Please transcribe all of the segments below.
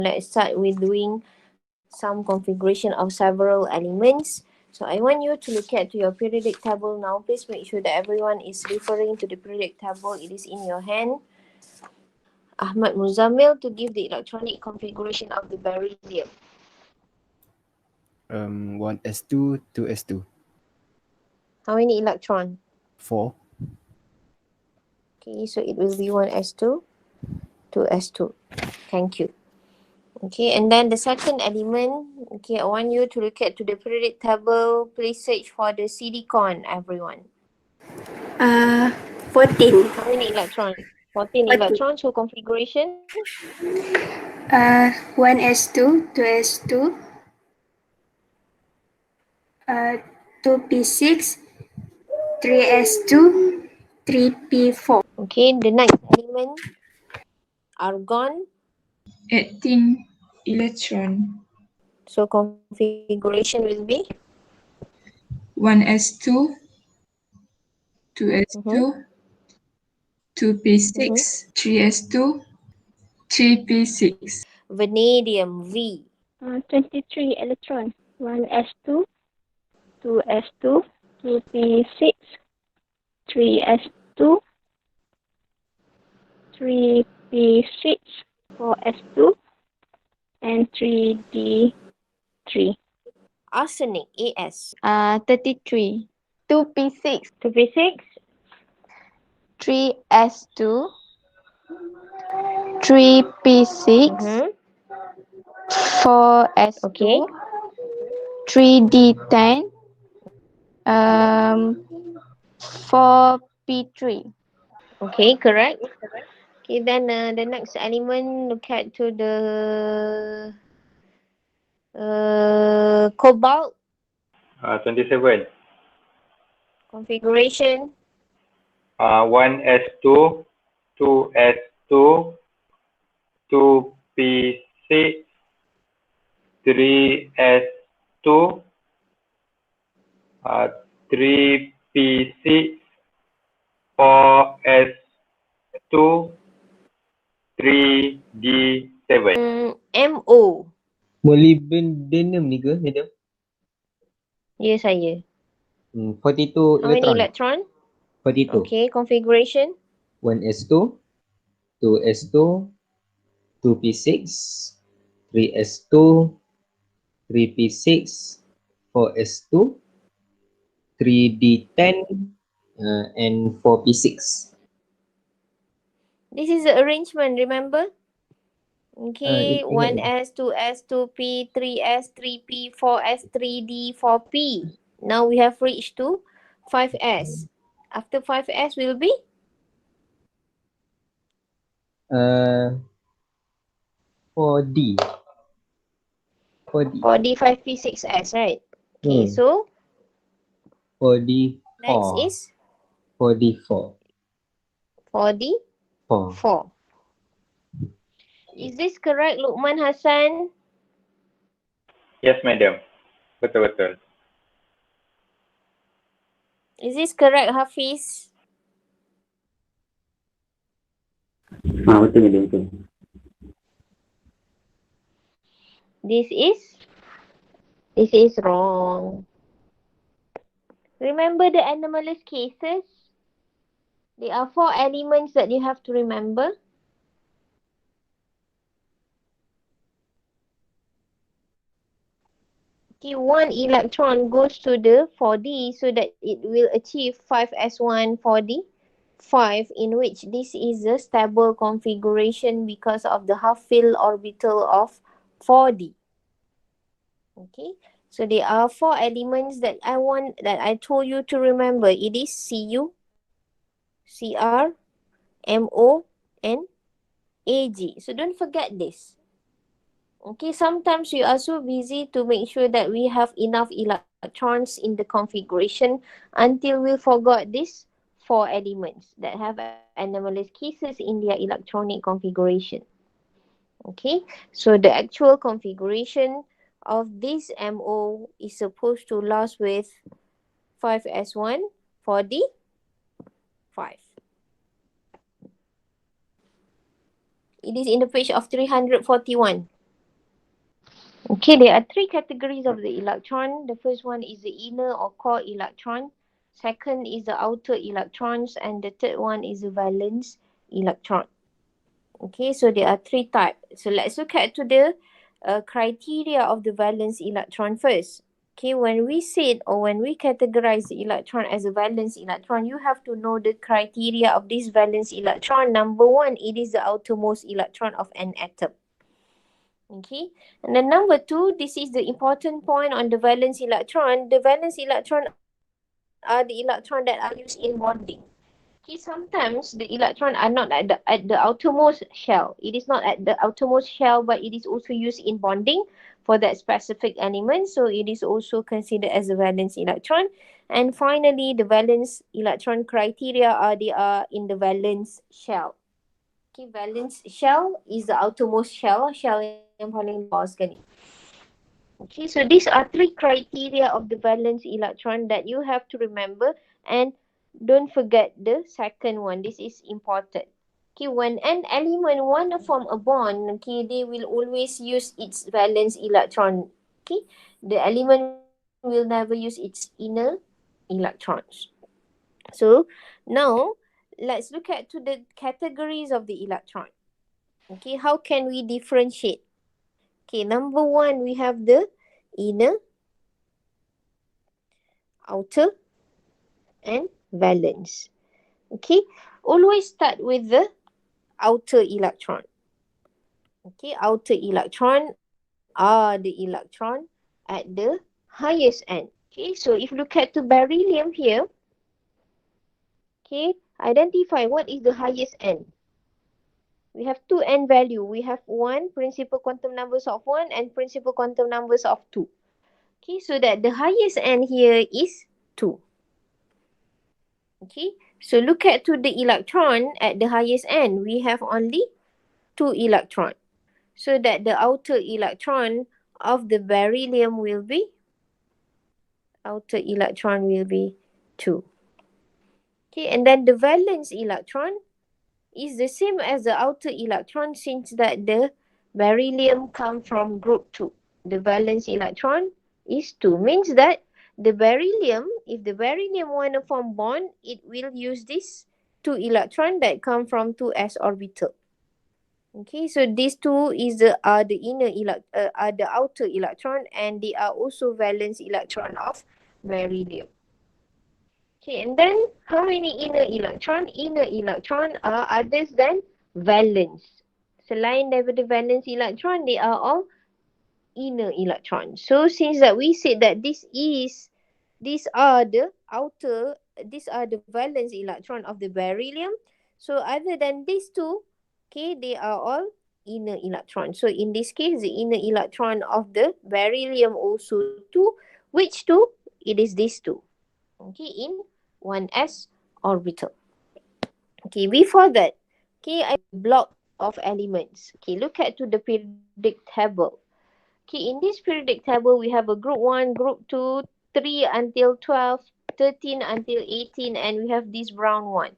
let's start with doing some configuration of several elements. So I want you to look at your periodic table now. Please make sure that everyone is referring to the periodic table. It is in your hand. Ahmad Muzamil to give the electronic configuration of the beryllium. 1s2, 2s2. How many electron? 4. Okay, so it will be 1s2, 2s2. Thank you. Okay, and then the second element, okay, I want you to look at to the periodic table. Please search for the silicon, everyone. 14. How many electrons? 14 electrons. So configuration? 1s2, 2s2, 2p6, 3s2, 3p4. Okay, the next element, argon. 18 electron. So configuration will be? 1s2, 2s2, 2p6, 3s2, 3p6. Vanadium, V. 23 electron. 1s2, 2s2, 2p6, 3s2, 3p6, 4s2, and 3d3. Arsenic, AS. 33. 2p6, 2p6, 3s2, 3p6, 4s2, okay. 3d10, 4p3. Okay, correct. Okay, then the next element, look at to the cobalt 27. configuration. 1s2, 2s2, 2p6, 3s2, 3p6, 4s2, 3d7. MO. Molybdenum ni ke, madam? Ya, saya. 42 How many electron. electron? 42. Okay, configuration. 1s2, 2s2, 2p6, 3s2, 3p6, 4s2, 3d10, and 4p6. This is the arrangement, remember? Okay, Ingat. 1s, 2s, 2p, 3s, 3p, 4s, 3d, 4p. Now we have reached to 5s. After 5s will be? 4d. 4d. 4d, 5p, 6s, right? Okay, so 4d4. next is 4d4. 4d, 4. 4. Is this correct, Luqman Hassan? Yes, madam. Betul-betul. Is this correct, Hafiz? Betul madam, betul. This is wrong. Remember the anomalous cases? There are 4 elements that you have to remember. Okay, 1 electron goes to the 4d so that it will achieve 5s1 4d 5, in which this is a stable configuration because of the half-filled orbital of 4d. Okay, so there are 4 elements that I told you to remember. It is Cu, Cr, Mo, and Ag. So don't forget this. Okay, sometimes we are so busy to make sure that we have enough electrons in the configuration until we forgot these 4 elements that have anomalous cases in their electronic configuration. Okay, so the actual configuration of this MO is supposed to last with 5s1 for the 5. It is in the page of 341. Okay, there are three categories of the electron. The first one is the inner or core electron. Second is the outer electrons, and the third one is the valence electron. Okay, so there are three types. So let's look at to the criteria of the valence electron first. Okay, when we said or when we categorize the electron as a valence electron, you have to know the criteria of this valence electron. Number one, it is the outermost electron of an atom. Okay, and then number two, this is the important point on the valence electron. The valence electron are the electron that are used in bonding. Okay, sometimes the electron are not at the outermost shell. It is not at the outermost shell, but it is also used in bonding for that specific element. So it is also considered as a valence electron. And finally, the valence electron criteria are they are in the valence shell. Okay, valence shell is the outermost shell yang paling luar sekali. Okay, so these are three criteria of the valence electron that you have to remember, and don't forget the second one. This is important. Okay, when an element want to form a bond, okay, they will always use its valence electron. Okay, the element will never use its inner electrons. So now let's look at to the categories of the electron. Okay, how can we differentiate? Okay, number one, we have the inner, outer, and valence. Okay, always start with the outer electron. Okay, outer electron are the electron at the highest end. Okay, so if you look at the beryllium here, okay, identify what is the highest end. We have two end value. We have one principal quantum numbers of 1 and principal quantum numbers of 2. Okay, so that the highest end here is 2. Okay, so look at to the electron at the highest end. We have only 2 electron. So that the outer electron of the beryllium will be 2. Okay, and then the valence electron is the same as the outer electron, since that the beryllium come from group 2. The valence electron is 2. Means that the beryllium, if the beryllium want to form bond, it will use this 2 electron that come from 2s orbital. Okay, so these two is the are the outer electron, and they are also valence electron of beryllium. Okay, and then how many inner electron? Inner electron are others than valence. Selain daripada valence electron, they are all inner electron. So since that we said that these are the valence electron of the beryllium. So other than these two, okay, they are all inner electron. So in this case, the inner electron of the beryllium also 2. Which 2? It is these two. Okay, in 1s orbital. Okay, before that, okay, I block of elements. Okay, look at to the periodic table. Okay, in this periodic table, we have a group 1, group 2, 3 until 12, 13 until 18, and we have this brown one.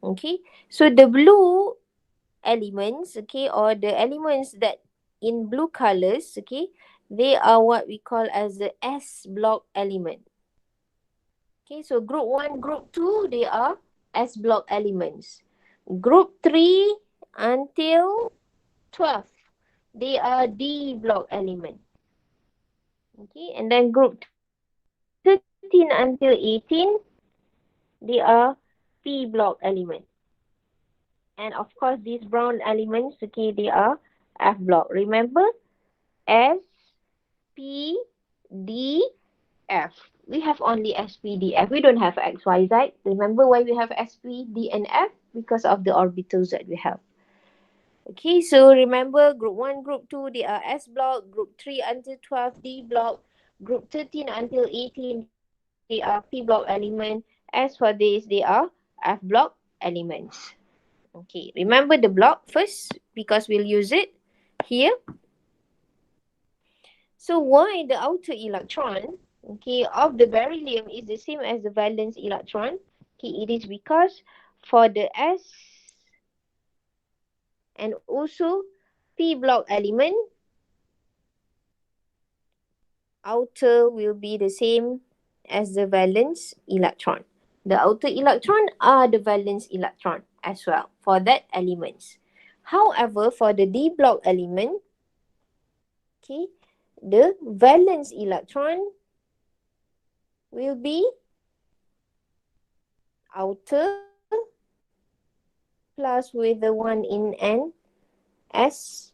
Okay, so the blue elements, okay, or the elements that in blue colors, okay, they are what we call as the S block element. Okay, so group 1, group 2, they are S block elements. Group 3 until 12, they are D block element. Okay, and then group 13 until 18, they are P block element. And of course, these brown elements, okay, they are F block. Remember, S, P, D, F. We have only S, P, D, F. We don't have X, Y, Z. Remember why we have S, P, D, and F? Because of the orbitals that we have. Okay, so remember group 1, group 2, they are S block. Group 3 until 12, D block. Group 13 until 18, they are P block element. As for this, they are F block elements. Okay, remember the block first because we'll use it here. So why the outer electron, okay, of the beryllium is the same as the valence electron? Okay, it is because for the S and also P block element, outer will be the same as the valence electron. The outer electron are the valence electron as well for that elements. However, for the D block element, okay, the valence electron will be outer plus with the one in plus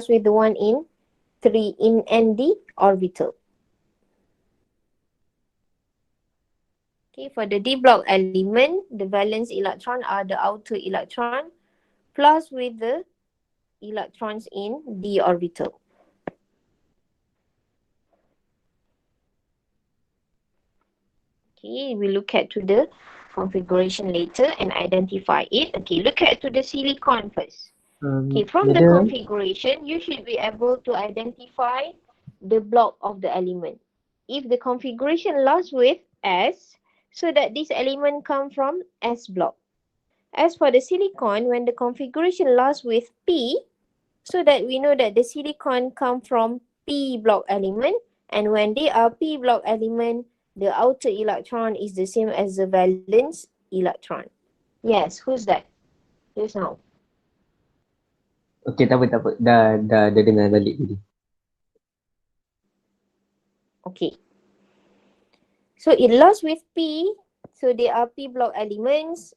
with the one in 3 in ND orbital. Okay, for the D block element, the valence electron are the outer electron plus with the electrons in D orbital. Okay, we look at to the configuration later and identify it. Okay, look at to the silicon first. Okay, from the Madam, configuration, you should be able to identify the block of the element. If the configuration starts with S, so that this element come from S block. As for the silicon, when the configuration starts with P, so that we know that the silicon come from P block element, and when they are P block element, the outer electron is the same as the valence electron. Yes, who's that? Just now. okay, tak apa. Dah dengar balik tadi. Okay. So it lost with P. So they are P block elements.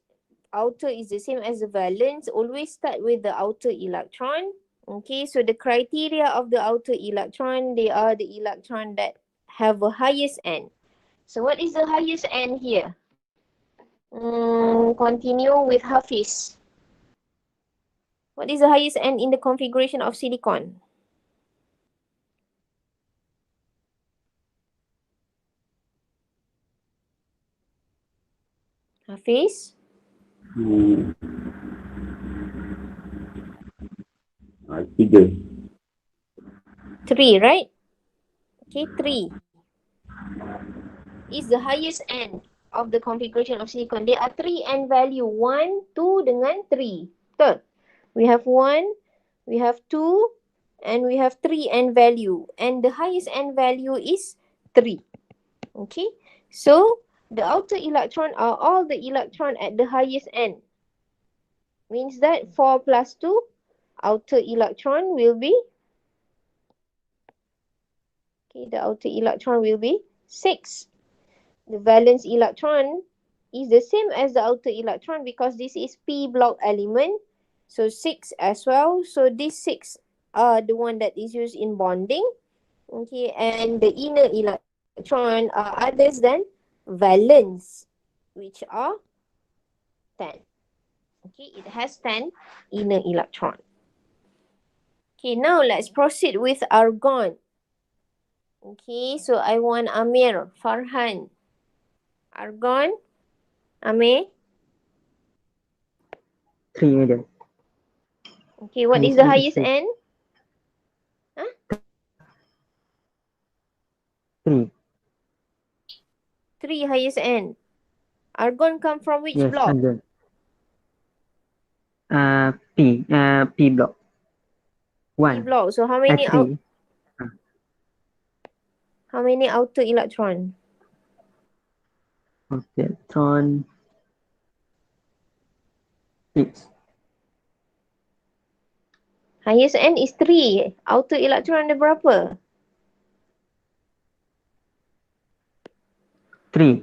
Outer is the same as the valence. Always start with the outer electron. Okay, so the criteria of the outer electron, they are the electron that have a highest N. So what is the highest N here? Continue with Hafiz. What is the highest N in the configuration of silicon? Hafiz? 3. 3, right? Okay, 3 is the highest N of the configuration of silicon. There are 3 N value. 1, 2 dengan 3. Betul? We have 1, we have 2, and we have 3 N value. And the highest N value is 3. Okay? So, the outer electron are all the electron at the highest N. Means that 4 plus 2, outer electron will be, okay, the outer electron will be 6. The valence electron is the same as the outer electron because this is P block element. So 6 as well. So these 6 are the one that is used in bonding. Okay, and the inner electron are others than valence, which are 10. Okay, it has 10 inner electron. Okay, now let's proceed with argon. Okay, so I want Amir, Farhan. Argon, Amir. 3, madam. Okay, what is Highest the N is highest 3. N? 3. 3 highest N. Argon come from which Yes, block? argon. P block. P 1. block. So how many 3. how many outer electron? Electron 6. Highest N is 3. Outer electron ada berapa? 3.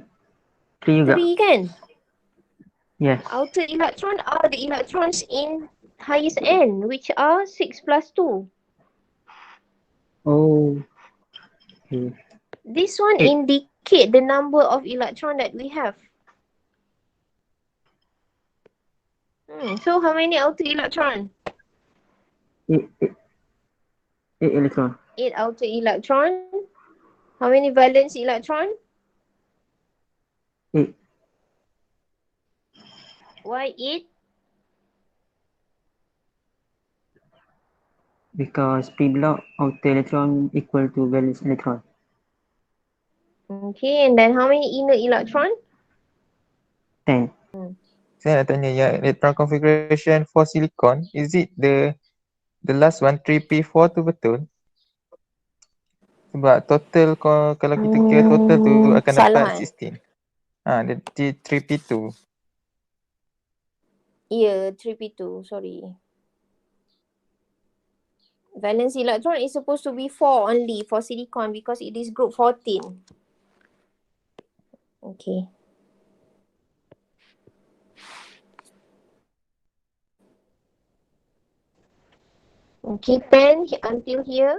3 juga. 3 kan? Yes. Outer electron are the electrons in highest N, which are 6 plus 2. Oh. Okay. This one 8. indicate the number of electron that we have. So how many outer electron? 8 electron. 8 outer electron. How many valence electron? 8. Why 8? Because P block outer electron equal to valence electron. Okay, and then how many inner electron? 10. Saya nak tanya yang electron configuration for silicon, is it the last one 3p4 tu betul? Sebab total kalau kita kira total tu akan Salah dapat 16. Dia 3p2. Ya, 3p2, sorry. Valence electron is supposed to be 4 only for silicon because it is group 14. Okay. Okay, 10 until here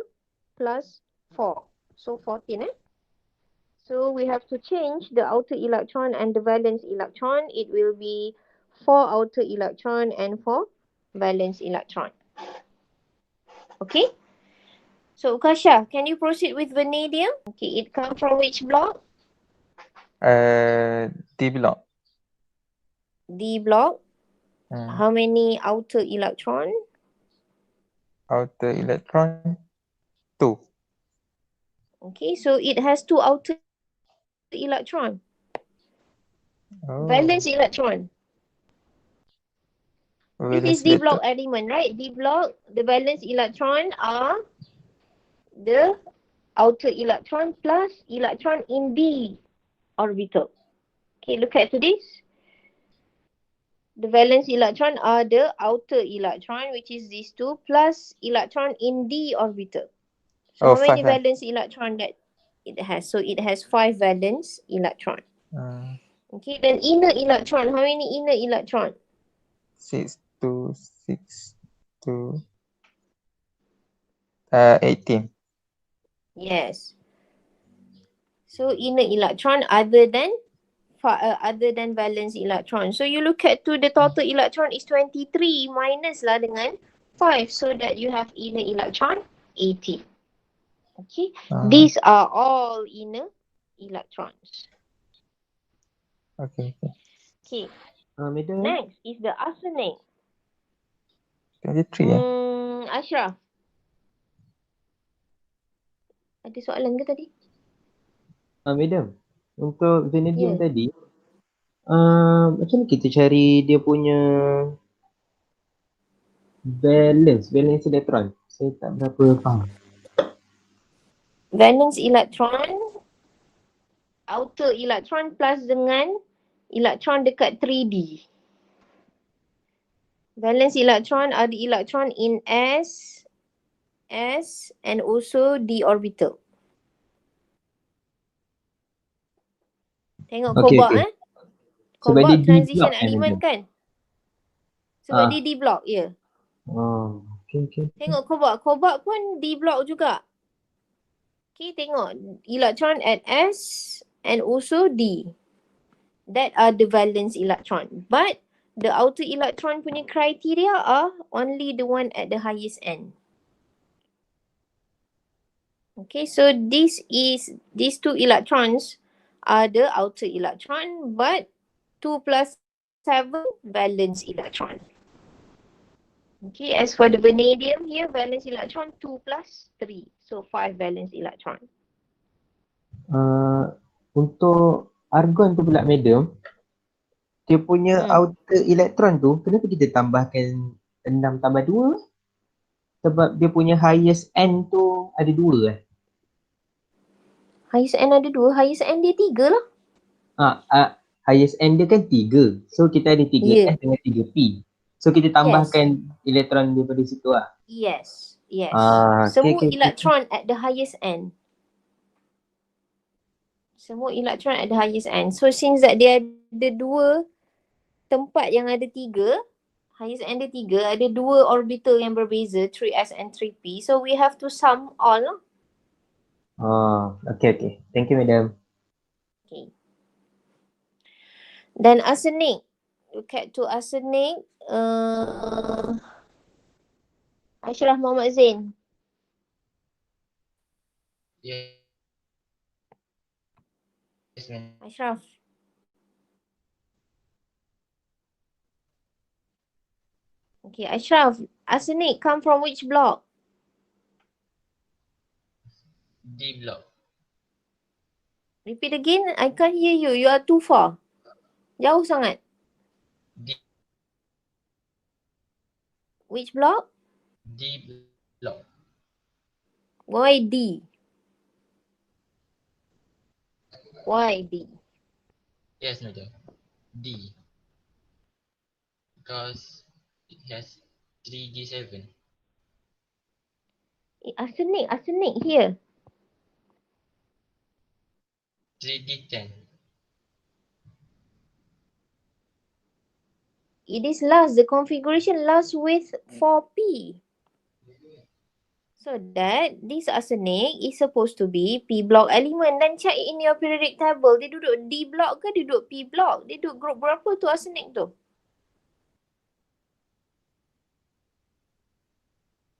plus 4. So 14, So we have to change the outer electron and the valence electron. It will be 4 outer electron and 4 valence electron. Okay. So Ukasha, can you proceed with vanadium? Okay, it comes from which block? D block. D block. How many outer electron? Outer electron 2. Okay, so it has 2 outer electron. Valence electron. This is D block element, right? D block, the valence electron are the outer electron plus electron in D orbital. Okay, look at this. The valence electron are the outer electron, which is these two, plus electron in D orbital. So how many valence electron that it has? So it has 5 valence electron. Okay, then inner electron, how many inner electron? 6 to 6 to 18. Yes. So inner electron other than valence electron. So you look at the total electron is 23 minus lah dengan 5, so that you have inner electron 18. Okay. These are all inner electrons. Okay. Okay. Madam. Next is the arsenic. 23 Ashraf. Ada soalan ke tadi? Madam, untuk vanadium Yeah. tadi, macam mana kita cari dia punya valence electron? Saya tak berapa faham. Valence electron, outer electron plus dengan electron dekat 3D. Valence electron are the electron in S and also D orbital. Tengok cobalt Sebab dia Cobalt D transition block element kan? Sebab dia D block, ya. Okay. Tengok cobalt pun D block juga. Okay, tengok electron at S and also D. That are the valence electron. But the outer electron punya criteria are only the one at the highest end. Okay, so these two electrons are the outer electron, but 2 plus 7 valence electron. Okay, as for the vanadium here, valence electron 2 plus 3. So 5 valence electron. Untuk argon tu pula madam, dia punya outer electron tu, kenapa kita tambahkan 6 tambah 2? Sebab dia punya highest end tu ada 2 Highest end ada 2, highest end dia 3 lah. Highest end dia kan 3. So kita ada 3S dengan 3P. So kita tambahkan elektron daripada situ lah. Yes. Semua electron at the highest end. Semua electron at the highest end. So since that dia ada 2 tempat yang ada 3, highest end dia 3, ada 2 orbital yang berbeza, 3S and 3P. So we have to sum all lah. Okay. Thank you, madam. Okay. Dan arsenic. Look at to arsenic. Ashraf Muhammad Zain. Yes, ma'am. Ashraf. Okay, Ashraf. Arsenic come from which block? D block. Repeat again. I can't hear you. You are too far. Jauh sangat. D. Which block? D block. Why D? Why D? Yes, madam. D. Because it has 3D7. Arsenic here. 3D10. It is last. The configuration last with 4p. So that this arsenic is supposed to be P block element. Dan check in your periodic table. Dia duduk D block ke dia duduk P block? Dia duduk group berapa tu arsenic tu?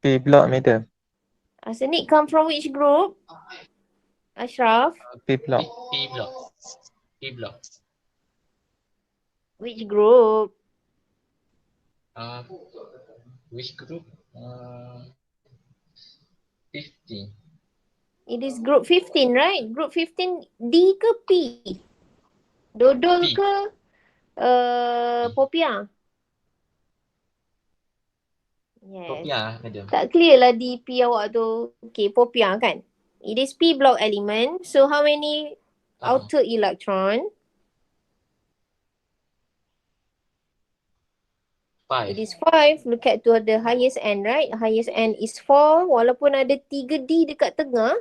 P block, madam. Arsenic come from which group? Ashraf? P block. P block. P block. Which group? Which group? 15. It is group 15, right? Group 15 D ke P? Dodol P. ke Popiah? Yes. Popiah, madam. Tak clear lah D, P awak tu. Okay, Popiah kan? It is P block element. So how many outer electron? 5. It is 5. Look at to the highest end, right? Highest end is 4. Walaupun ada 3D dekat tengah.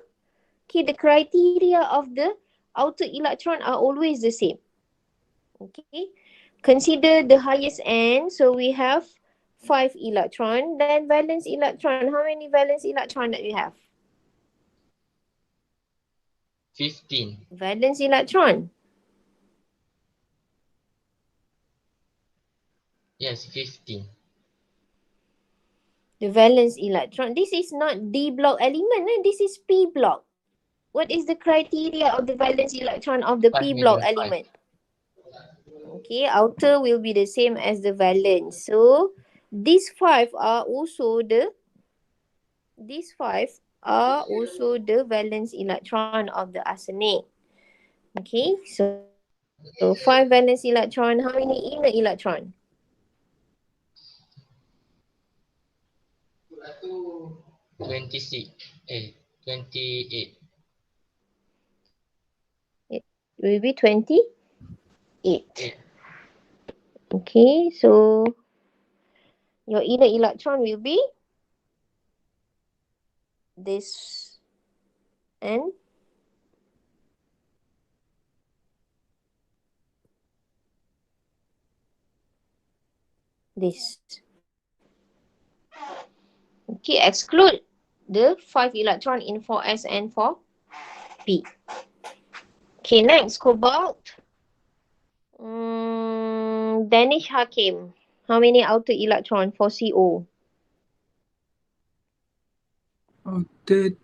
Okay, the criteria of the outer electron are always the same. Okay. Consider the highest end. So we have 5 electron. Then valence electron. How many valence electron that we have? 15. Valence electron. Yes, 15. The valence electron. This is not D block element. This is P block. What is the criteria of the valence electron of the 5, P block madam. 5. element? Okay, outer will be the same as the valence. So these 5 are also the valence electron of the arsenic. Okay, so 5 valence electron. How many inner electron? 28. It will be 28. Okay, so your inner electron will be this and this. Okay, exclude the 5 electron in 4s and 4p. Okay, next, cobalt. Danish Hakim. How many outer electron for CO? Outer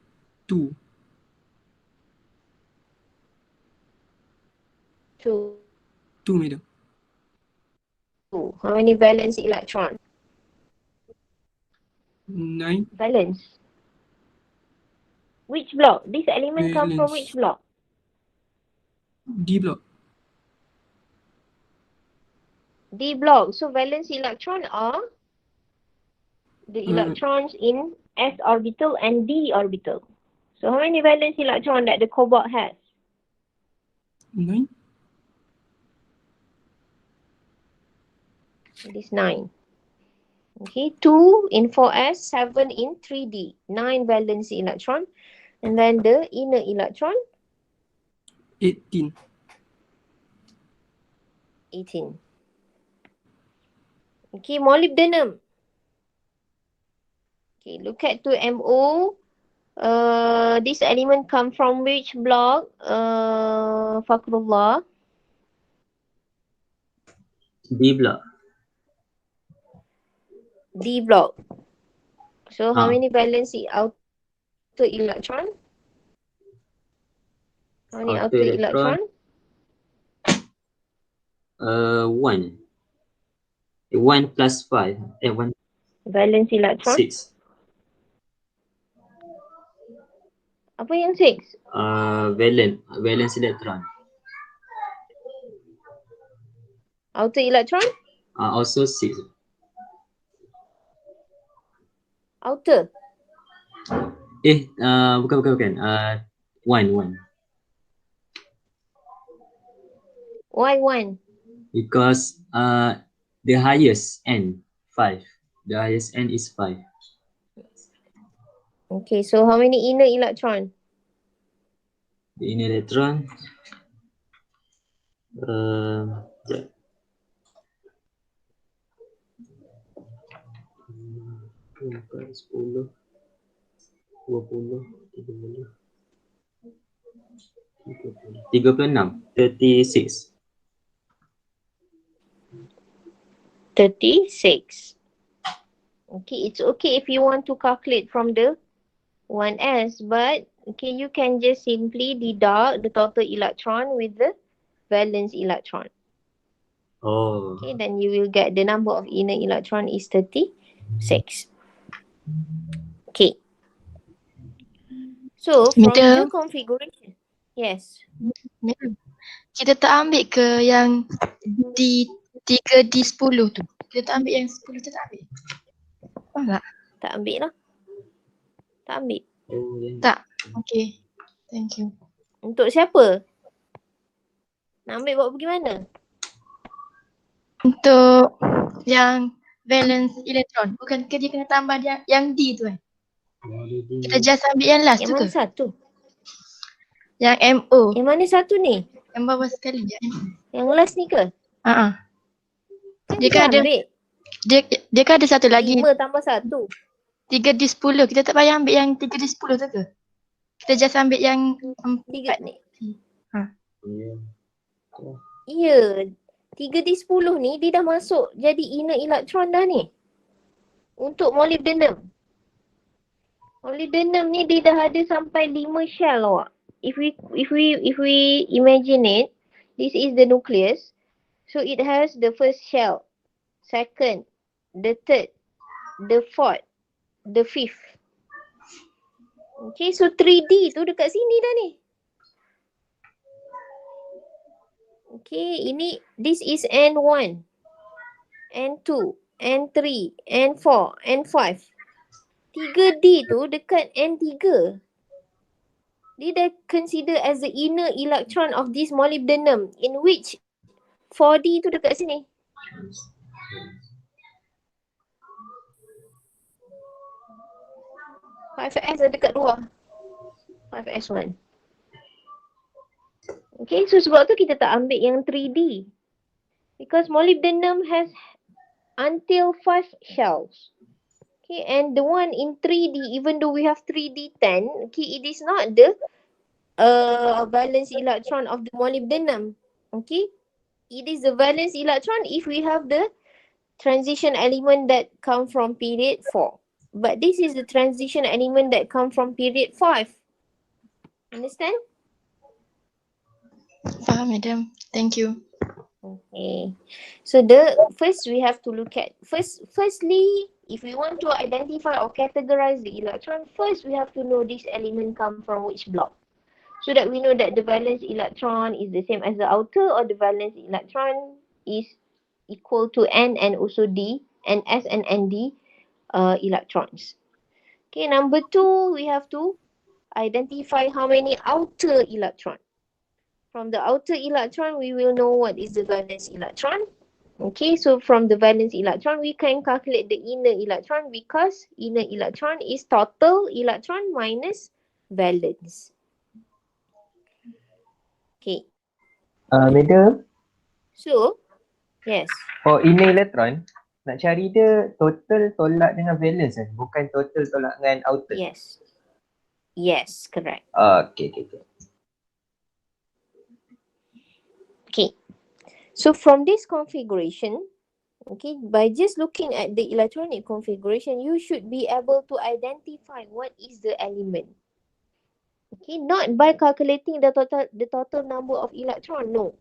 2. 2. 2, madam. How many valence electron? 9. Valence. Which block? This element come from which Valence. block? D block. D block. So valence electron are the electrons in s orbital and d orbital. So how many valence electron that the cobalt has? 9. It is 9. Okay, 2 in 4s, 7 in 3d. 9 valence electron. And then the inner electron? 18. 18. Okay, molybdenum. Okay, look at 2MO. This element come from which block? Fakrullah. D block. D block. So how many valence outer electron? How many outer electron? 1. 1 plus 5. 1. Valence electron? 6. Apa yang 6? Valence electron. Outer electron? Also 6. Outer? Bukan. 1. Why 1? Because the highest N 5. The highest N is 5. Okay, so how many inner electron? The inner electron yeah. 4, 10, 20, 30, 36. 36. Okay, it's okay if you want to calculate from the 1s, but okay, you can just simply deduct the total electron with the valence electron. Oh. Okay, then you will get the number of inner electron is 36. Okay. So from the configuration, yes. Kita tak ambil ke yang D3D10 tu? Kita tak ambil yang 10 tu, tak ambil. Faham tak? Tak ambil lah. Tak ambil. Tak. Okay. Thank you. Untuk siapa? Nak ambil buat pergi mana? Untuk yang valence electron. Bukan ke dia kena tambah dia, yang D tu kan? Kita just ambil yang last Yang tu ke? mana satu? Yang MO. Yang mana satu ni? Yang bawah sekali je. Yang last ni ke? Kan dia kita kan ada ambil. Dia kan ada satu lagi. 5 tambah 1. 3D10. Kita tak payah ambil yang 3D10 tu ke? Kita just ambil yang 4 ni. Ha. Ya. 3D10 ni dia dah masuk jadi inner electron dah ni. Untuk molybdenum. Molybdenum ni dia dah ada sampai 5 shell awak. If we imagine it, this is the nucleus. So it has the first shell, second, the third, the fourth, the fifth. Okay, so 3D tu dekat sini dah ni. Okay, this is N1, N2, N3, N4, N5. 3D tu dekat N3. Dia dah consider as the inner electron of this molybdenum, in which 4D tu dekat sini. Five S ada dekat luar. 5S1. Okay, so sebab tu kita tak ambil yang 3D. Because molybdenum has until 5 shells. Okay, and the one in 3D, even though we have 3D10, okay, it is not the valence electron of the molybdenum. Okay, it is the valence electron if we have the transition element that come from period 4. But this is the transition element that come from period 5. Understand? Faham, madam. Thank you. Okay. So the first we have to look at firstly, if we want to identify or categorize the electron, first we have to know this element come from which block. So that we know that the valence electron is the same as the outer, or the valence electron is equal to N and also D, and S and ND electrons. Okay, number 2, we have to identify how many outer electron. From the outer electron, we will know what is the valence electron. Okay, so from the valence electron, we can calculate the inner electron, because inner electron is total electron minus valence. Okay. Madam, So, yes. for inner electron, nak cari dia total tolak dengan valence kan? Bukan total tolak dengan outer. Yes. Yes, correct. Okay. Okay. So from this configuration, okay, by just looking at the electronic configuration, you should be able to identify what is the element. Okay, not by calculating the total number of electron, no.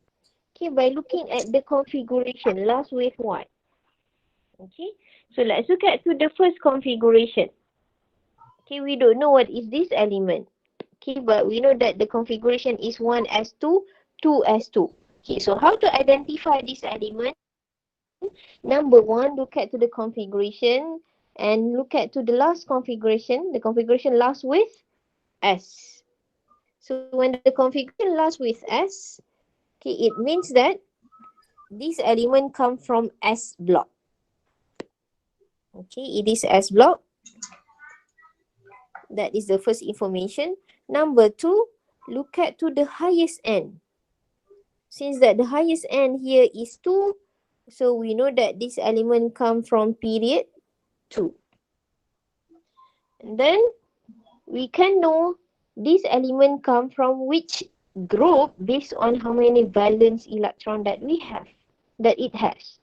Okay, by looking at the configuration, last with what? Okay, so let's look at to the first configuration. Okay, we don't know what is this element. Okay, but we know that the configuration is 1s2, 2s2. Okay, so how to identify this element? Number 1, look at to the configuration and look at to the last configuration. The configuration lasts with S. So when the configuration lasts with S, Okay, it means that this element comes from S block. Okay, it is S block. That is the first information. Number 2, look at to the highest end. Since that the highest end here is 2, so we know that this element comes from period 2. And then we can know this element come from which group based on how many valence electron that it has.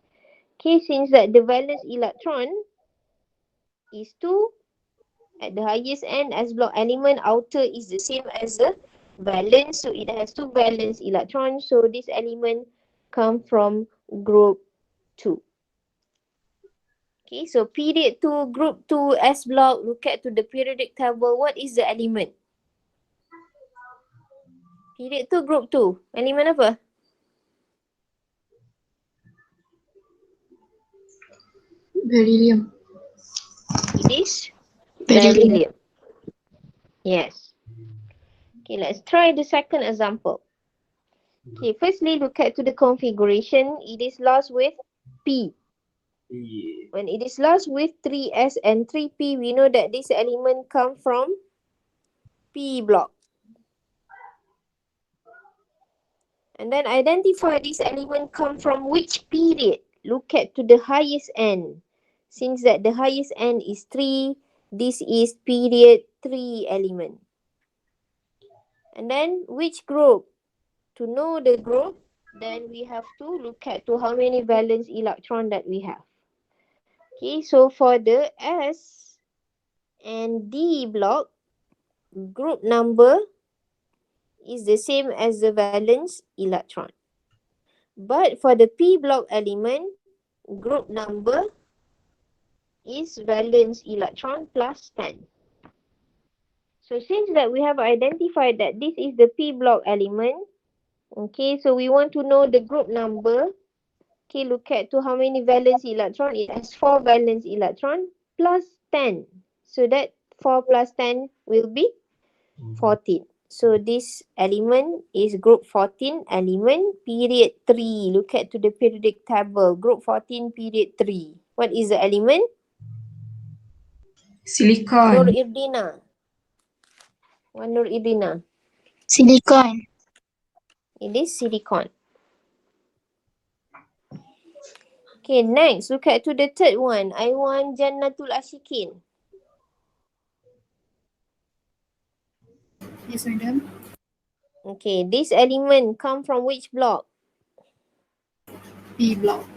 Okay, since that the valence electron is 2 at the highest end, S block element outer is the same as the valence, so it has 2 valence electrons, so this element come from group 2. Okay, so period 2, group 2, S block, look at to the periodic table. What is the element? Period 2, group 2. Element apa? Beryllium. It is Beryllium. beryllium. Yes. Okay, let's try the second example. Okay, firstly, look at to the configuration. It is lost with P. When it is lost with 3S and 3P, we know that this element come from P block. And then identify this element come from which period. Look at to the highest end. Since that the highest end is 3, this is period 3 element. And then which group? To know the group, then we have to look at to how many valence electron that we have. Okay, so for the S and D block, group number is the same as the valence electron. But for the P block element, group number is valence electron plus 10. So since that we have identified that this is the P block element, okay, so we want to know the group number. Okay, look at to how many valence electron. It has 4 valence electron plus 10. So that 4 plus 10 will be 14. So this element is group 14 element period 3. Look at to the periodic table. Group 14 period 3. What is the element? Nur Silicon. Irdina. Nur Irdina. Silicon. It is silicon. Okay, next, look at to the third one. I want Jannatul Ashikin. Yes, madam. Okay, this element come from which block? P block.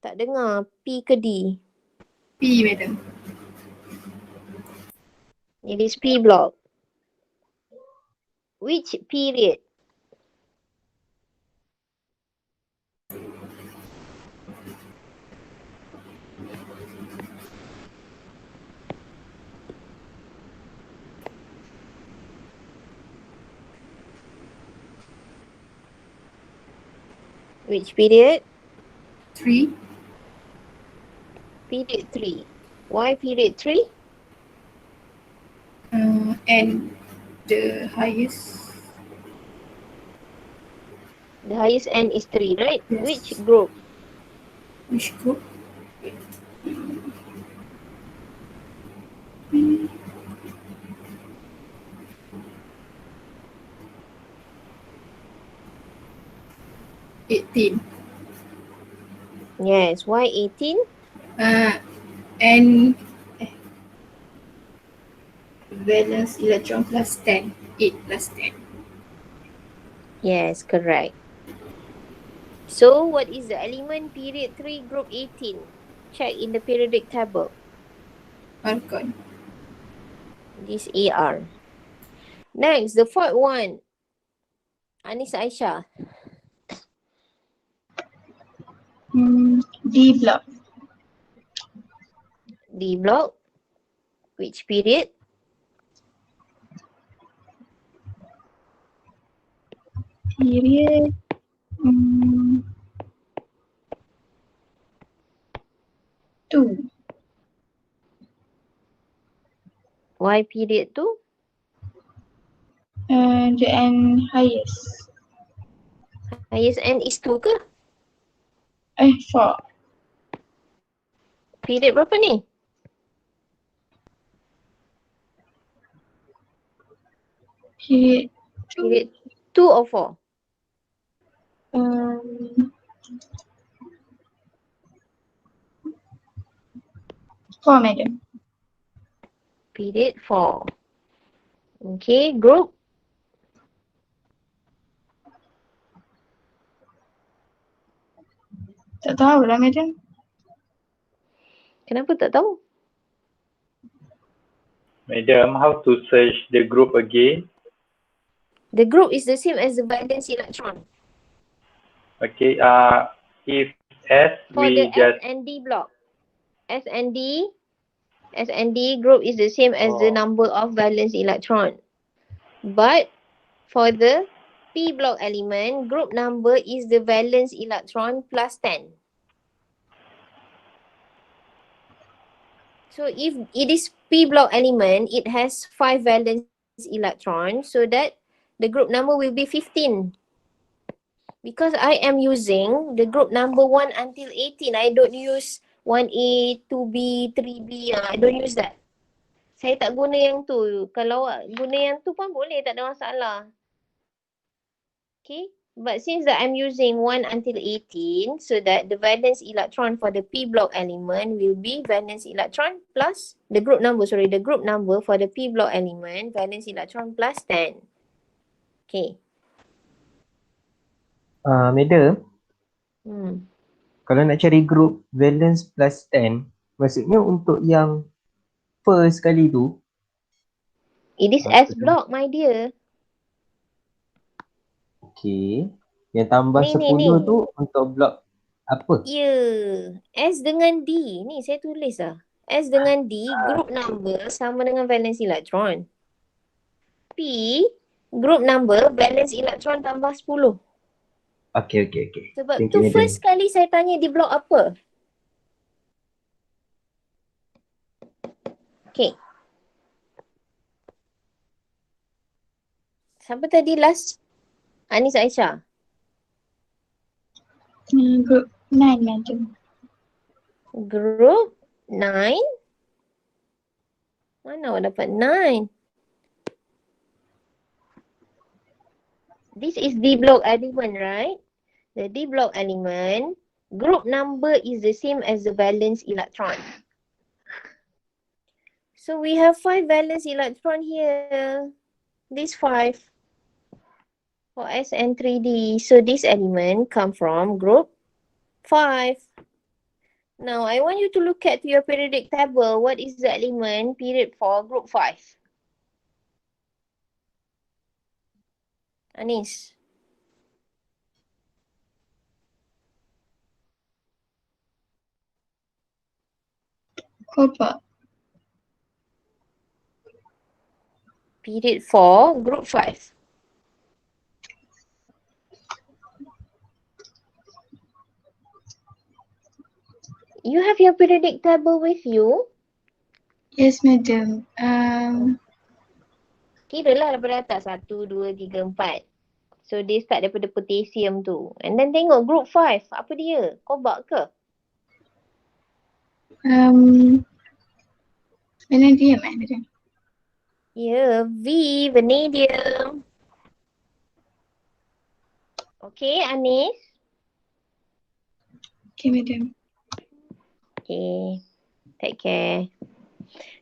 Tak dengar. P ke D? P, madam. It is P block. Which period? Which period? 3. Period 3. Why period 3? And the highest. The highest end is 3, right? Yes. Which group? Which group? 18. Yes, why 18? And valence electron plus 10. 8 plus 10. Yes, correct. So, what is the element period 3 group 18? Check in the periodic table. Argon. This AR. Next, the fourth one. Anis Aisyah. D block. D block. Which period? Period. 2. Why period 2? The N highest. Highest N is 2 ke? 4. Period berapa ni? Period Period 2 or 4? um, 4, madam. Period 4. Okay, group. Tak tahu lah, madam. Kenapa tak tahu? Madam, how to search the group again? The group is the same as the valence electron. Okay, if S, For the we S just, and D block. S and D group is the same as the number of valence electron. But for the P block element, group number is the valence electron plus 10. So if it is P block element, it has 5 valence electrons, so that the group number will be 15. Because I am using the group number 1 until 18, I don't use 1A, 2B, 3B, I don't use that. Saya tak guna yang tu. Kalau guna yang tu pun boleh, tak ada masalah. Okay, but since that I'm using 1 until 18, so that the valence electron for the P block element will be valence electron plus the group number for the P block element, valence electron plus 10. Okay. Madam, Hmm. kalau nak cari group valence plus 10, maksudnya untuk yang first kali tu, It is S block, my dear. okay, yang tambah Ni, 10 ni. tu untuk blok apa? Ya, S dengan D. Ni saya tulis lah. S dengan D, group number sama dengan valence electron. P, group number, valence electron tambah 10. Okay. Sebab Thank tu you, madam. first kali saya tanya di blok apa? Okay. Siapa tadi last? Anis Aisyah. Group 9, madam. Group 9? Mana awak dapat 9? This is D block element, right? The D block element, group number is the same as the valence electron. So we have 5 valence electron here. This 5 for SN3D. So this element come from group 5. Now I want you to look at your periodic table. What is the element period for group 5? Anis. Cobalt. Period for group 5. You have your periodic table with you? Yes, madam. Kira lah daripada atas. 1, 2, 3, 4. So dia start daripada potassium tu. And then tengok group 5. Apa dia? Cobalt ke? Vanadium, madam. Ya, V, vanadium. Okay, Anis. Okay, madam. Okay, take care.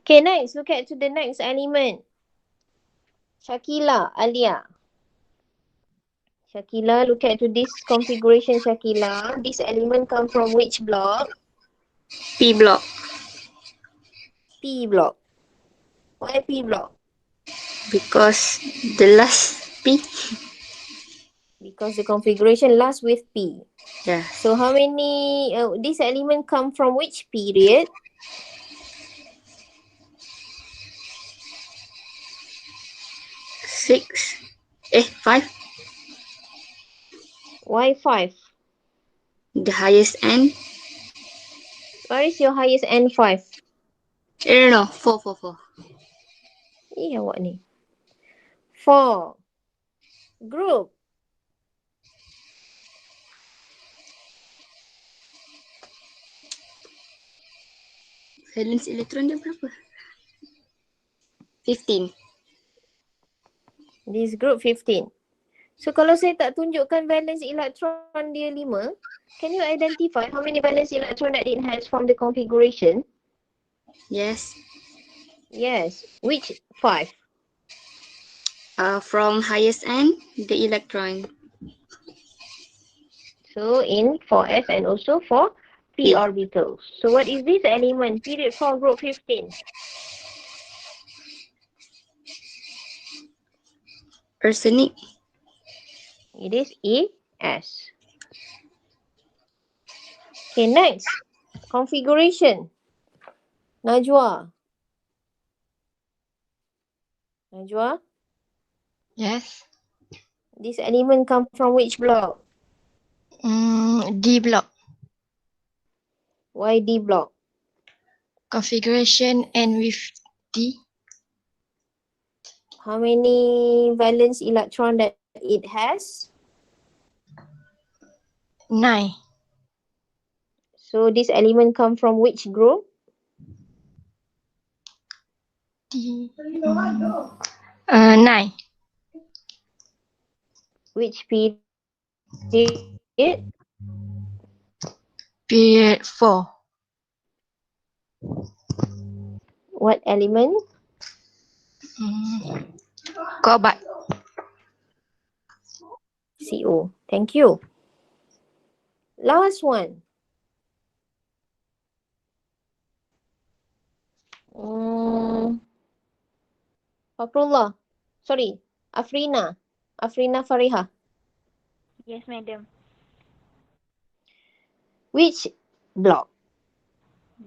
Okay, next, look at to the next element. Shakila, Alia. Shakila, look at to this configuration, Shakila. This element come from which block? P block. P block. Why P block? Because the last P. Because the configuration lasts with P. Yeah. So how many, this element come from which period? Five. Why 5? The highest N. Where is your highest N5? No. 4. Awak ni. 4. Group. Valence electron dia berapa? 15. This group 15. So kalau saya tak tunjukkan valence electron dia 5, can you identify how many valence electron that it has from the configuration? Yes. Yes. Which 5? From highest end, the electron. So in 4s and also for p P. orbitals. So what is this element? Period 4 group 15. Arsenic. It is ES. Okay, next. Configuration. Najwa. Najwa, Yes. this element come from which block? D block. Why D block? Configuration end with D. How many valence electron that it has? 9. So this element come from which group? D. 9. Which period? Period 4. What element? Cobalt. CO. Thank you. Last one. Fakrullah. Sorry. Afrina. Afrina Fariha. Yes, madam. Which block?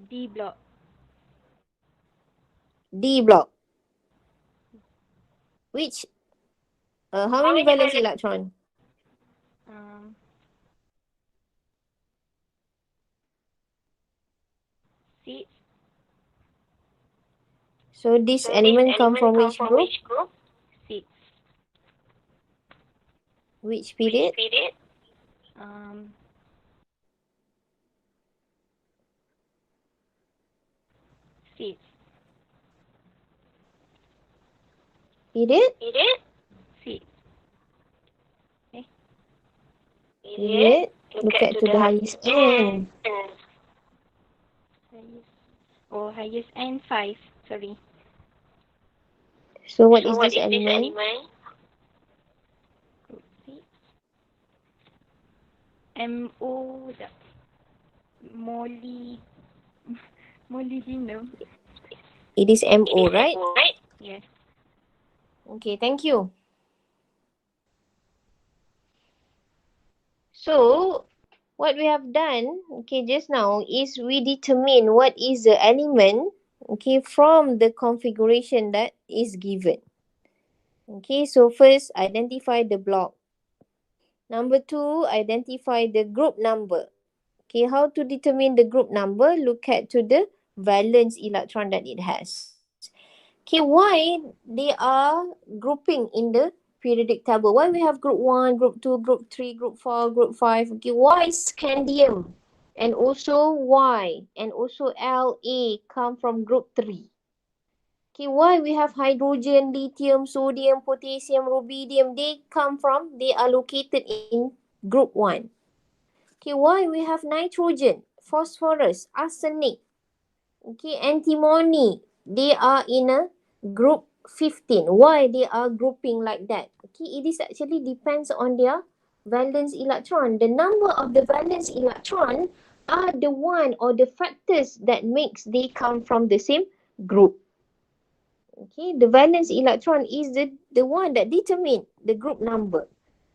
D block. D block. Which? How many valence electron? Six. So this element come from which group? Six. Which period? Six. Period? Six. Okay. Period. Look at to the highest end. Highest end 5. Sorry. So what is this element? Group 6. MO. Molybdenum. It is MO, right? Yes. Okay, thank you. So, what we have done, okay, just now is we determine what is the element, okay, from the configuration that is given. Okay, so first identify the block. Number 2, identify the group number. Okay, how to determine the group number? Look at to the valence electron that it has. Okay, why they are grouping in the periodic table? Why we have group 1, group 2, group 3, group 4, group 5? Okay, why scandium? And also Y and also La come from group 3. Okay, why we have hydrogen, lithium, sodium, potassium, rubidium? They are located in group 1. Okay, why we have nitrogen, phosphorus, arsenic, okay, antimony? They are in a group 15. Why they are grouping like that? Okay, it is actually depends on their valence electron. The number of the valence electron are the one or the factors that makes they come from the same group. Okay, the valence electron is the one that determine the group number.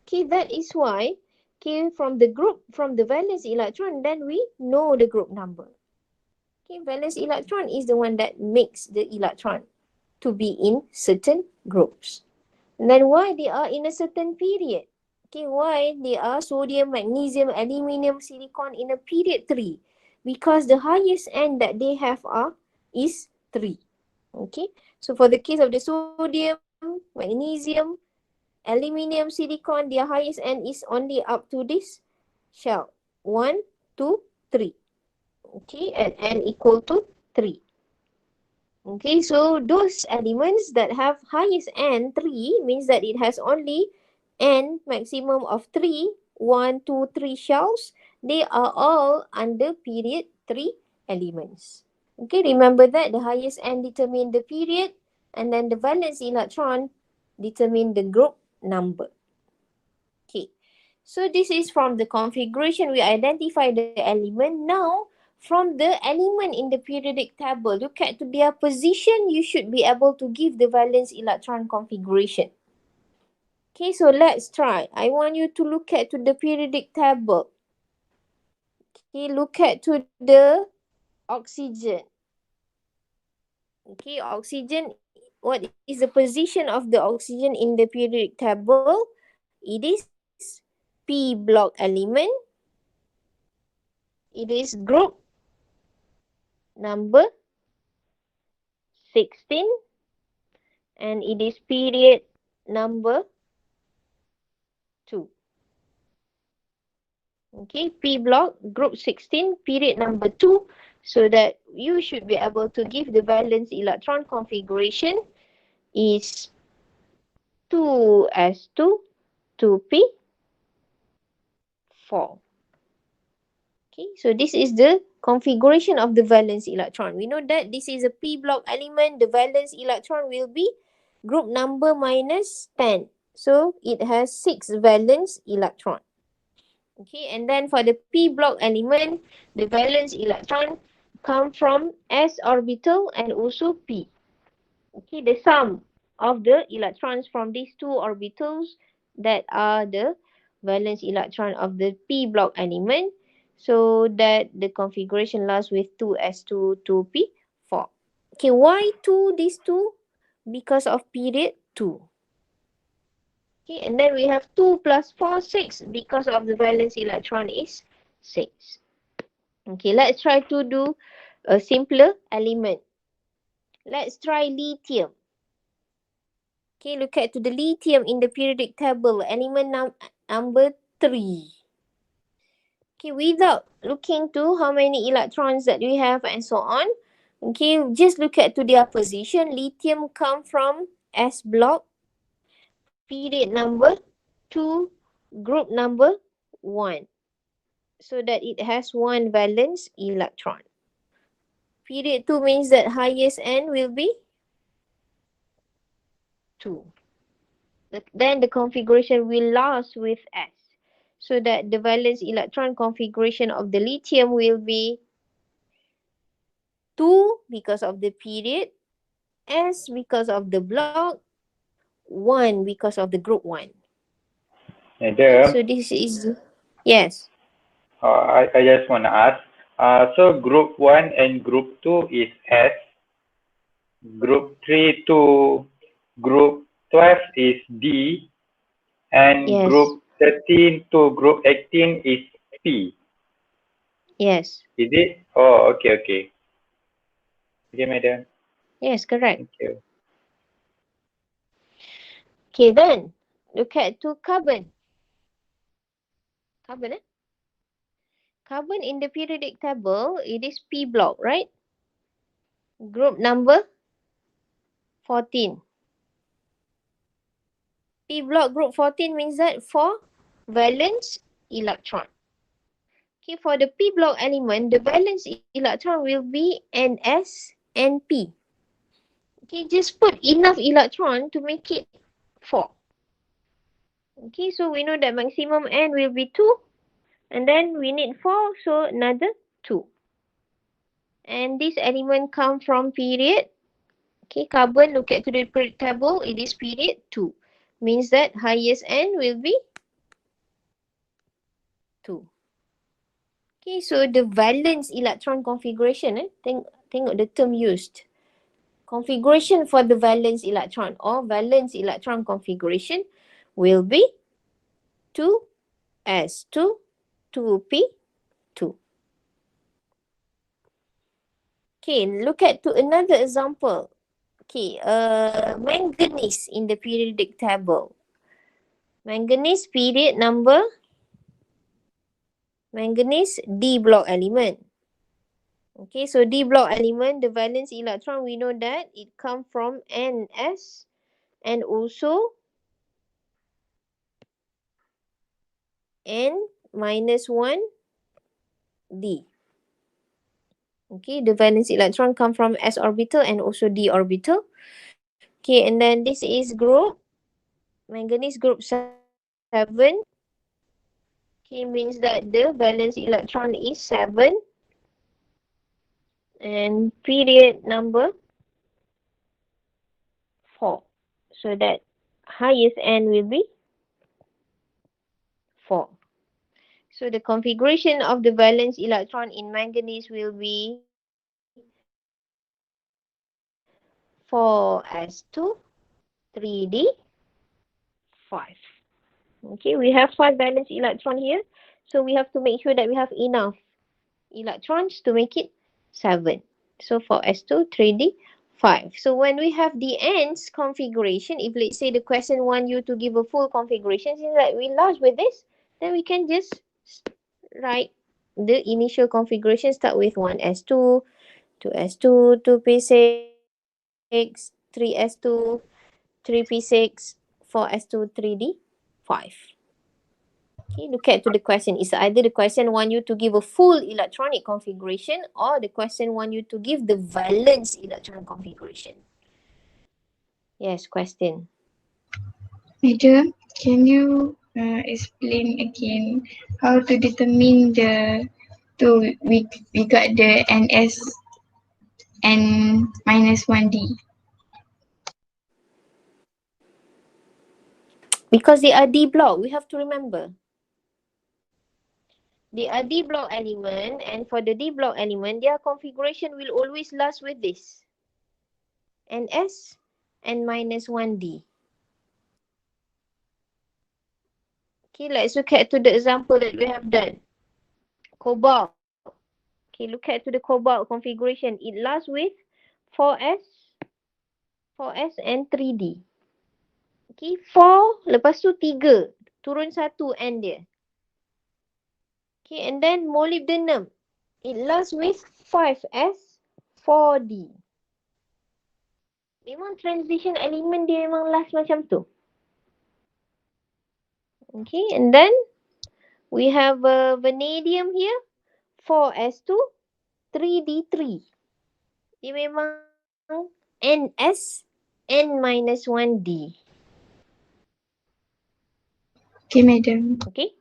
Okay, that is why, okay, from the valence electron, then we know the group number. Okay, valence electron is the one that makes the electron to be in certain groups. And then why they are in a certain period? Okay, why they are sodium, magnesium, aluminium, silicon in a period 3? Because the highest end that they have is 3. Okay, so for the case of the sodium, magnesium, aluminium, silicon, their highest end is only up to this shell. 1, 2, 3. Okay, and n equal to 3. Okay, so those elements that have highest N 3 means that it has only N maximum of 3, 1, 2, 3 shells. They are all under period 3 elements. Okay, remember that the highest N determine the period and then the valence electron determine the group number. Okay, so this is from the configuration. We identify the element. Now, from the element in the periodic table, look at to their position, you should be able to give the valence electron configuration. Okay, so let's try. I want you to look at to the periodic table. Okay, look at to the oxygen. Okay, oxygen, what is the position of the oxygen in the periodic table? It is P block element. It is group number 16 and it is period number 2. Okay, P block group 16 period number 2, so that you should be able to give the valence electron configuration is 2s2, 2p, 4. Okay, so this is the configuration of the valence electron. We know that this is a P block element. The valence electron will be group number minus 10. So it has 6 valence electron. Okay, and then for the P block element, the valence electron come from s orbital and also p. Okay, the sum of the electrons from these two orbitals that are the valence electron of the P block element, so that the configuration lasts with 2s2, 2p4. Okay, why 2, these two? Because of period 2. Okay, and then we have 2 plus 4, 6, because of the valence electron is 6. Okay, let's try to do a simpler element. Let's try lithium. Okay, look at to the lithium in the periodic table, element number 3. Okay, without looking to how many electrons that we have and so on. Okay, just look at to their position. Lithium come from S block, period number 2, group number 1. So that it has 1 valence electron. Period 2 means that highest N will be 2. Then the configuration will last with S. So that the valence electron configuration of the lithium will be 2 because of the period, S because of the block, 1 because of the group 1. Madam, So this is, yes. I just want to ask. So group 1 and group 2 is S. Group 3 to group 12 is D. And Yes. group 13 to group 18 is P. Yes. Is it? Oh, okay, okay. Okay, madam. Yes, correct. Thank you. Okay, then look at to carbon. Carbon, Carbon in the periodic table, it is P block, right? Group number 14. P block group 14 means that 4 valence electron. Okay, for the P block element, the valence electron will be Ns and P. Okay, just put enough electron to make it 4. Okay, so we know that maximum N will be 2. And then we need 4, so another 2. And this element come from period. Okay, carbon, look at to the periodic table, it is period 2. Means that highest N will be 2. Okay, so the valence electron configuration, tengok the term used. Configuration for the valence electron or valence electron configuration will be 2s2, 2p2. Okay, look at to another example. Okay, manganese in the periodic table. Manganese period number, manganese D block element. Okay, so D block element, the valence electron, we know that it comes from Ns and also N minus 1 D. Okay, the valence electron come from S orbital and also D orbital. Okay, and then this is group, manganese group 7. Okay, means that the valence electron is 7. And period number 4. So that highest N will be 4. So the configuration of the valence electron in manganese will be 4s2 3d 5. Okay, we have 5 valence electron here. So we have to make sure that we have enough electrons to make it 7. So 4s2 3d 5. So when we have the ends configuration, if let's say the question want you to give a full configuration, since like we lost with this, then we can just write the initial configuration. Start with 1s2, 2s2, 2p6, 3s2, 3p6, 4s2, 3d 5. Okay, look at to the question. It's either the question want you to give a full electronic configuration or the question want you to give the valence electron configuration. Yes, question. Madam, can you explain again how to determine the we got the NS and minus 1D? Because they are D block, we have to remember. They are D block element, and for the D block element, their configuration will always last with this. NS and minus 1D. Okay, let's look at to the example that we have done. Cobalt. Okay, look at to the cobalt configuration. It lasts with 4s, 4s and 3d. Okay, 4 lepas tu 3. Turun 1 N dia. Okay, and then molybdenum. It lasts with 5s, 4d. Memang transition element dia memang last macam tu. Okay, and then we have vanadium here. 4s2, 3d3. Dia memang ns, n minus 1d. Okay, madam. Okay.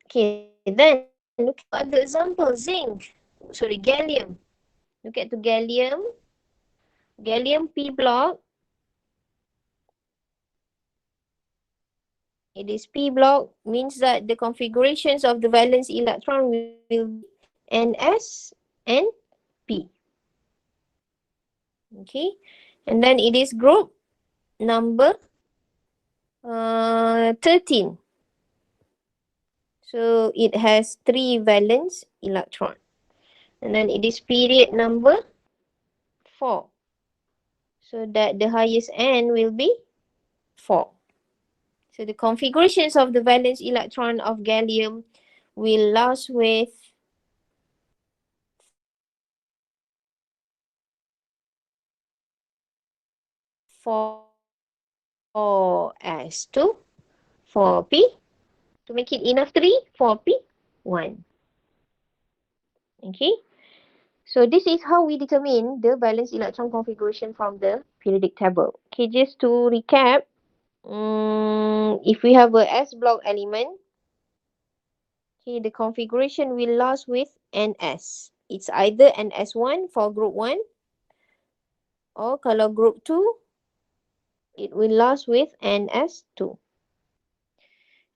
Okay, then look at the example. Zinc. Sorry, gallium. Look at the gallium. Gallium P block. It is P block, means that the configurations of the valence electron will be NS and P. Okay, and then it is group number 13. So it has 3 valence electron. And then it is period number 4. So that the highest N will be 4. So the configurations of the valence electron of gallium will last with 4s2, 4p. To make it enough 3, 4p, 1. Okay. So this is how we determine the valence electron configuration from the periodic table. Okay, just to recap, if we have a S block element, okay, the configuration will last with NS. It's either NS1 for group 1 or kalau group 2, it will last with NS2.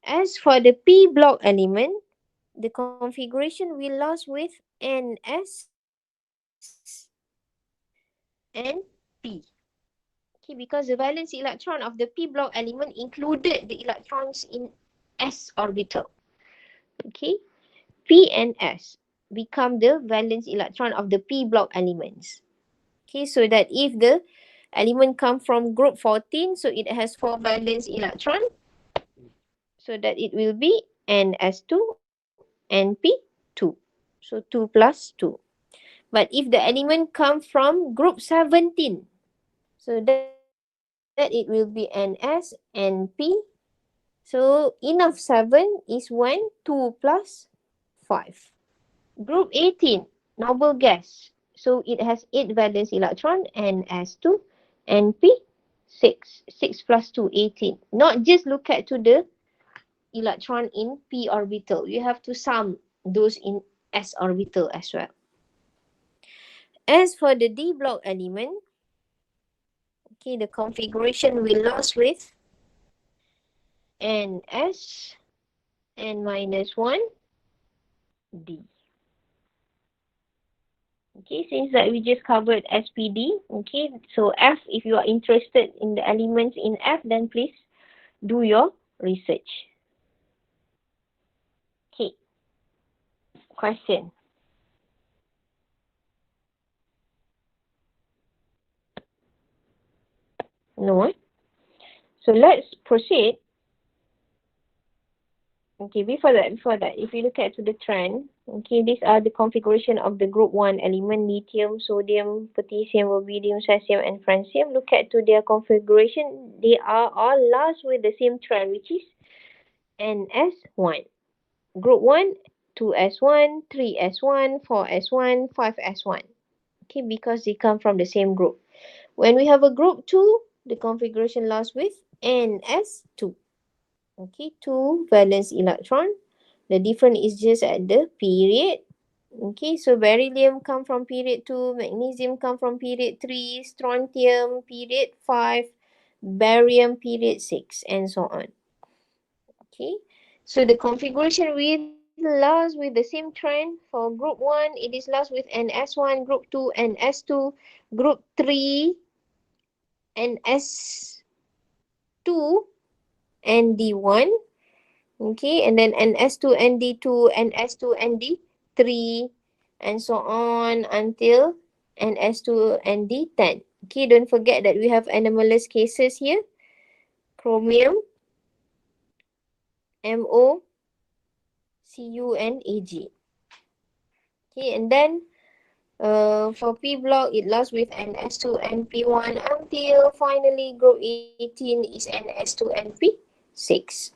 As for the P block element, the configuration will last with NS and P. Okay, because the valence electron of the P block element included the electrons in S orbital. Okay, P and S become the valence electron of the P block elements. Okay, so that if the element come from group 14, so it has 4 valence electron, so that it will be NS2 Np2. So 2 plus 2. But if the element comes from group 17, so that it will be Ns, Np. So enough 7 is when 2 plus 5. Group 18, noble gas. So it has 8 valence electron, Ns2, Np6. 6 plus 2, 18. Not just look at to the electron in p orbital. You have to sum those in s orbital as well. As for the d block element, okay, the configuration will last with Ns, N minus 1, D. Okay, since that we just covered SPD, okay, so F, if you are interested in the elements in F, then please do your research. Okay, question. No. So let's proceed. Okay, before that, if you look at to the trend, okay, these are the configuration of the group 1 element, lithium, sodium, potassium, rubidium, cesium, and francium. Look at to their configuration. They are all last with the same trend, which is NS1. Group 1, 2S1, 3S1, 4S1, 5S1. Okay, because they come from the same group. When we have a group 2, the configuration lasts with NS2. Okay, 2 valence electron. The difference is just at the period. Okay, so beryllium come from period 2, magnesium come from period 3, strontium period 5, barium period 6, and so on. Okay, so the configuration will last with the same trend. For group 1, it is last with NS1, group 2, NS2, group 3, NS2, ND1. Okay, and then NS2, ND2, NS2, ND3, and so on until NS2, ND10. Okay, don't forget that we have anomalous cases here. Chromium, MO, Cu, and Ag. Okay, and then for P block, it lasts with NS2, NP1 until finally group 18 is NS2, NP6.